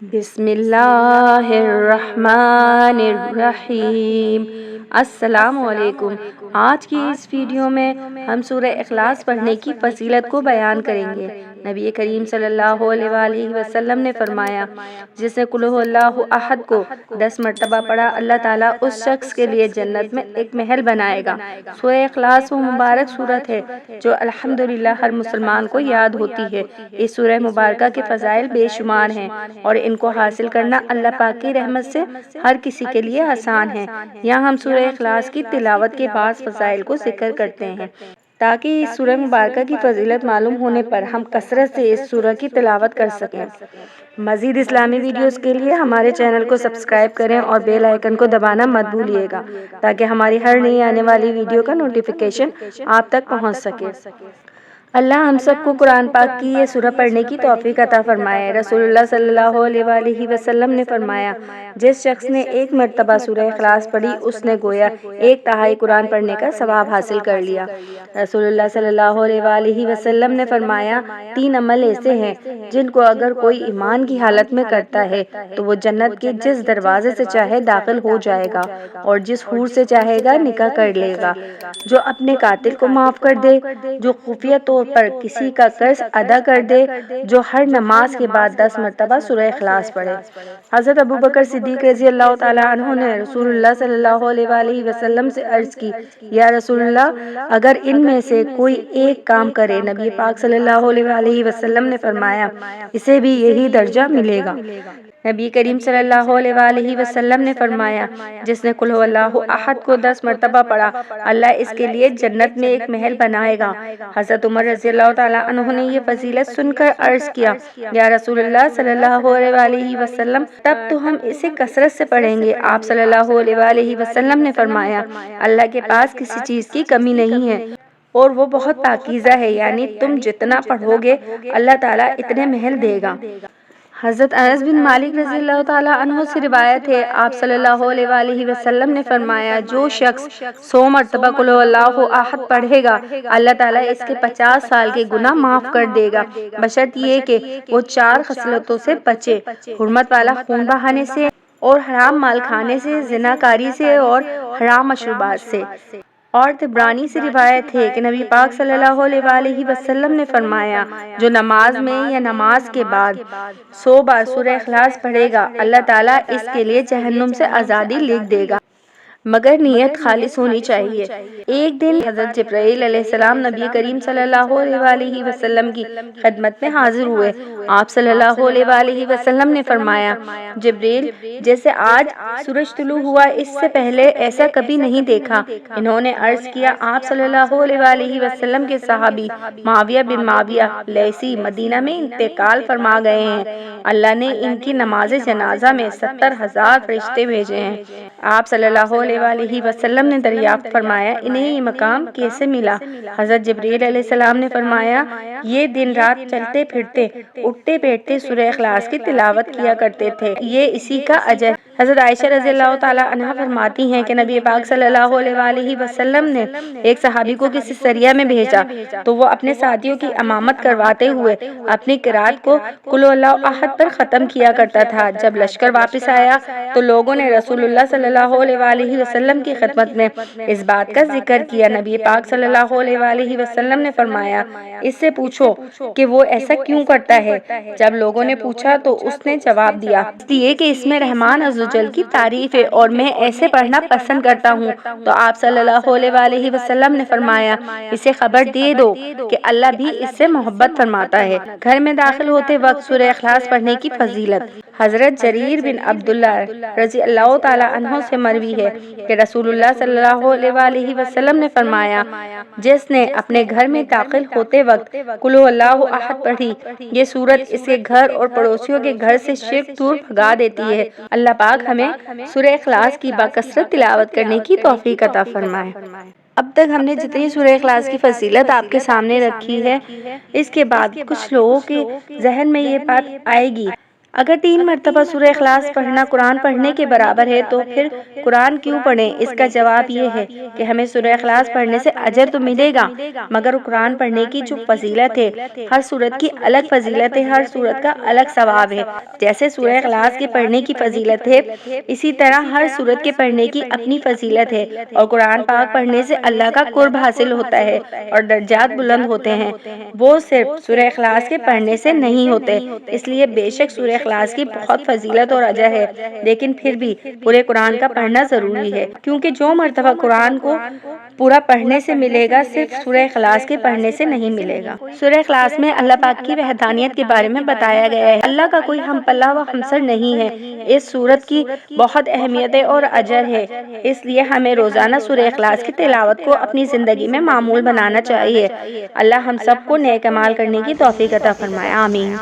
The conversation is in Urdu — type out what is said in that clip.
بسم اللہ الرحمن الرحیم۔ السلام علیکم۔ آج کی اس ویڈیو میں ہم سورہ اخلاص پڑھنے کی فضیلت کو بیان کریں گے۔ نبی کریم صلی اللہ علیہ وآلہ وسلم نے فرمایا، جس نے قل ھو اللہ احد کو 10 مرتبہ پڑھا، اللہ تعالیٰ اس شخص کے لیے جنت میں ایک محل بنائے گا۔ سورہ اخلاص وہ مبارک سورت ہے جو الحمدللہ ہر مسلمان کو یاد ہوتی ہے۔ اس سورہ مبارکہ کے فضائل بے شمار ہیں اور ان کو حاصل کرنا اللہ پاک کی رحمت سے ہر کسی کے لیے آسان ہے۔ یہاں ہم سورہ اخلاص کی تلاوت کے بعض فضائل کو ذکر کرتے ہیں تاکہ اس سورہ مبارکہ کی فضیلت معلوم ہونے پر ہم کثرت سے اس سورہ کی تلاوت کر سکیں۔ مزید اسلامی ویڈیوز کے لیے ہمارے چینل کو سبسکرائب کریں اور بیل آئیکن کو دبانا مت بھولیے گا تاکہ ہماری ہر نئی آنے والی ویڈیو کا نوٹیفیکیشن آپ تک پہنچ سکے۔ اللہ ہم سب کو قرآن پاک کی یہ سورہ پڑھنے کی توفیق عطا فرمائے۔ رسول اللہ صلی اللہ علیہ وآلہ وسلم نے فرمایا، جس شخص نے 1 مرتبہ سورہ اخلاص پڑھی اس نے گویا 1/3 قرآن پڑھنے کا ثواب حاصل کر لیا۔ رسول اللہ صلی اللہ علیہ وآلہ وسلم نے فرمایا، 3 عمل ایسے ہیں جن کو اگر کوئی ایمان کی حالت میں کرتا ہے تو وہ جنت کے جس دروازے سے چاہے داخل ہو جائے گا اور جس حور سے چاہے گا نکاح کر لے گا، جو اپنے قاتل کو معاف کر دے، جو خفیہ طور پر کسی کا قرض ادا کر دے، جو ہر نماز کے بعد 10 مرتبہ سورہ اخلاص پڑھے۔ حضرت ابوبکر صدیق رضی اللہ تعالیٰ عنہ نے رسول اللہ صلی اللہ علیہ وآلہ وسلم سے عرض کی، یا رسول اللہ، اگر ان میں سے کوئی ایک کام کرے، نبی پاک صلی اللہ علیہ وآلہ وسلم نے فرمایا، اسے بھی یہی درجہ ملے گا۔ نبی کریم صلی اللہ علیہ وآلہ وسلم نے فرمایا، جس نے قل ھو اللہ احد کو 10 مرتبہ پڑھا، اللہ اس کے لیے جنت میں ایک محل بنائے گا۔ حضرت عمر رضی اللہ تعالیٰ عنہ نے یہ فضیلت سن کر عرض کیا، یا رسول اللہ صلی اللہ علیہ وآلہ وسلم، تب تو ہم اسے کثرت سے پڑھیں گے۔ آپ صلی اللہ علیہ وآلہ وسلم نے فرمایا، اللہ کے پاس کسی چیز کی کمی نہیں ہے اور وہ بہت پاکیزہ ہے، یعنی تم جتنا پڑھو گے اللہ تعالیٰ اتنے محل دے گا۔ حضرت انس بن مالک رضی اللہ تعالیٰ عنہ سے روایت ہے، آپ صلی اللہ علیہ وآلہ وسلم نے فرمایا، جو شخص 100 مرتبہ قل ھو اللہ احد پڑھے گا، اللہ تعالیٰ اس کے 50 سال کے گناہ معاف کر دے گا، بشرط یہ کہ وہ 4 خصلتوں سے بچے: حرمت والا خون بہانے سے اور حرام مال کھانے سے، زنا کاری سے اور حرام مشروبات سے۔ اور طبرانی سے روایت ہے کہ نبی پاک صلی اللہ علیہ وآلہ وسلم نے فرمایا، جو نماز میں یا نماز کے بعد 100 بار سورہ اخلاص پڑھے گا، اللہ تعالیٰ اس کے لیے جہنم سے آزادی لکھ دے گا، مگر نیت خالص ہونی چاہیے۔ ایک دن حضرت جبرائیل علیہ السلام نبی کریم صلی اللہ علیہ وآلہ وسلم کی خدمت میں حاضر ہوئے۔ آپ صلی اللہ علیہ وآلہ وسلم نے فرمایا، جبرائیل، جیسے آج سورج طلوع ہوا اس سے پہلے ایسا کبھی نہیں دیکھا۔ انہوں نے عرض کیا، آپ صلی اللہ علیہ وآلہ وسلم کے صحابی معاویہ بن معاویہ لیثی مدینہ میں انتقال فرما گئے ہیں، اللہ نے ان کی نماز جنازہ میں 70,000 فرشتے بھیجے ہیں۔ آپ صلی اللہ علیہ وآلہ وسلم نے دریافت فرمایا، انہیں یہ مقام کیسے ملا؟ حضرت جبرائیل علیہ السلام نے فرمایا، یہ دن رات چلتے پھرتے اٹھتے بیٹھتے سورہ اخلاص کی تلاوت کیا کرتے تھے، یہ اسی کا اجر۔ حضرت عائشہ رضی اللہ تعالیٰ عنہا فرماتی ہیں کہ نبی پاک صلی اللہ علیہ وآلہ وسلم نے ایک صحابی کو کسی سریہ میں بھیجا تو وہ اپنے ساتھیوں کی امامت کرواتے ہوئے اپنی قرات کو قل ھو اللہ احد پر ختم کیا کرتا تھا۔ جب لشکر واپس آیا تو لوگوں نے رسول اللہ صلی اللہ علیہ وآلہ وسلم کی خدمت میں اس بات کا ذکر کیا۔ نبی پاک صلی اللہ علیہ وآلہ وسلم نے فرمایا، اس سے پوچھو کہ وہ ایسا کیوں کرتا ہے۔ جب لوگوں نے پوچھا تو اس نے جواب دیا، اس لیے کہ اس میں رحمان عزوجل کی تعریف ہے اور میں ایسے پڑھنا پسند کرتا ہوں۔ تو آپ صلی اللہ علیہ وآلہ وسلم نے فرمایا، اسے خبر دے دو کہ اللہ بھی اس سے محبت فرماتا ہے۔ گھر میں داخل ہوتے وقت سورہ اخلاص پڑھنے کی فضیلت۔ حضرت جریر بن عبداللہ رضی اللہ تعالیٰ عنہ سے مروی ہے کہ رسول اللہ صلی اللہ علیہ وآلہ وسلم نے فرمایا، جس نے اپنے گھر میں داخل ہوتے وقت قل ھو اللہ احد پڑھی، یہ سورت اس کے گھر اور پڑوسیوں کے گھر سے شرک دور بھگا دیتی ہے۔ اللہ پاک ہمیں سورہ اخلاص کی باکثرت تلاوت کرنے کی توفیق عطا فرمائے۔ اب تک ہم نے جتنی سورہ اخلاص کی فضیلت آپ کے سامنے رکھی ہے، اس کے بعد کچھ لوگوں کے ذہن میں یہ بات آئے گی اگر 3 مرتبہ سورہ اخلاص پڑھنا قرآن پڑھنے کے برابر ہے تو پھر قرآن کیوں پڑھیں؟ اس کا جواب یہ ہے کہ ہمیں سورہ اخلاص پڑھنے سے اجر تو ملے گا، مگر قرآن پڑھنے کی جو فضیلت ہے، ہر سورت کی الگ فضیلت ہے، ہر سورت کا الگ ثواب ہے۔ جیسے سورہ اخلاص کے پڑھنے کی فضیلت ہے، اسی طرح ہر سورت کے پڑھنے کی اپنی فضیلت ہے، اور قرآن پاک پڑھنے سے اللہ کا قرب حاصل ہوتا ہے اور درجات بلند ہوتے ہیں، وہ صرف سورہ اخلاص کے پڑھنے سے نہیں ہوتے۔ اس لیے بے شک سورہ اخلاص کی بہت فضیلت اور اجر ہے، لیکن پھر بھی پورے قرآن کا پڑھنا ضروری ہے، کیونکہ جو مرتبہ قرآن کو پورا پڑھنے سے ملے گا صرف سورہ اخلاص کے پڑھنے سے نہیں ملے گا۔ سورہ اخلاص میں اللہ پاک کی وحدانیت کے بارے میں بتایا گیا ہے۔ اللہ کا کوئی ہم پلہ و ہمسر نہیں ہے۔ اس سورت کی بہت اہمیت اور اجر ہے، اس لیے ہمیں روزانہ سورہ اخلاص کی تلاوت کو اپنی زندگی میں معمول بنانا چاہیے۔ اللہ ہم سب کو نیک اعمال کرنے کی توفیق عطا فرمائے، آمین۔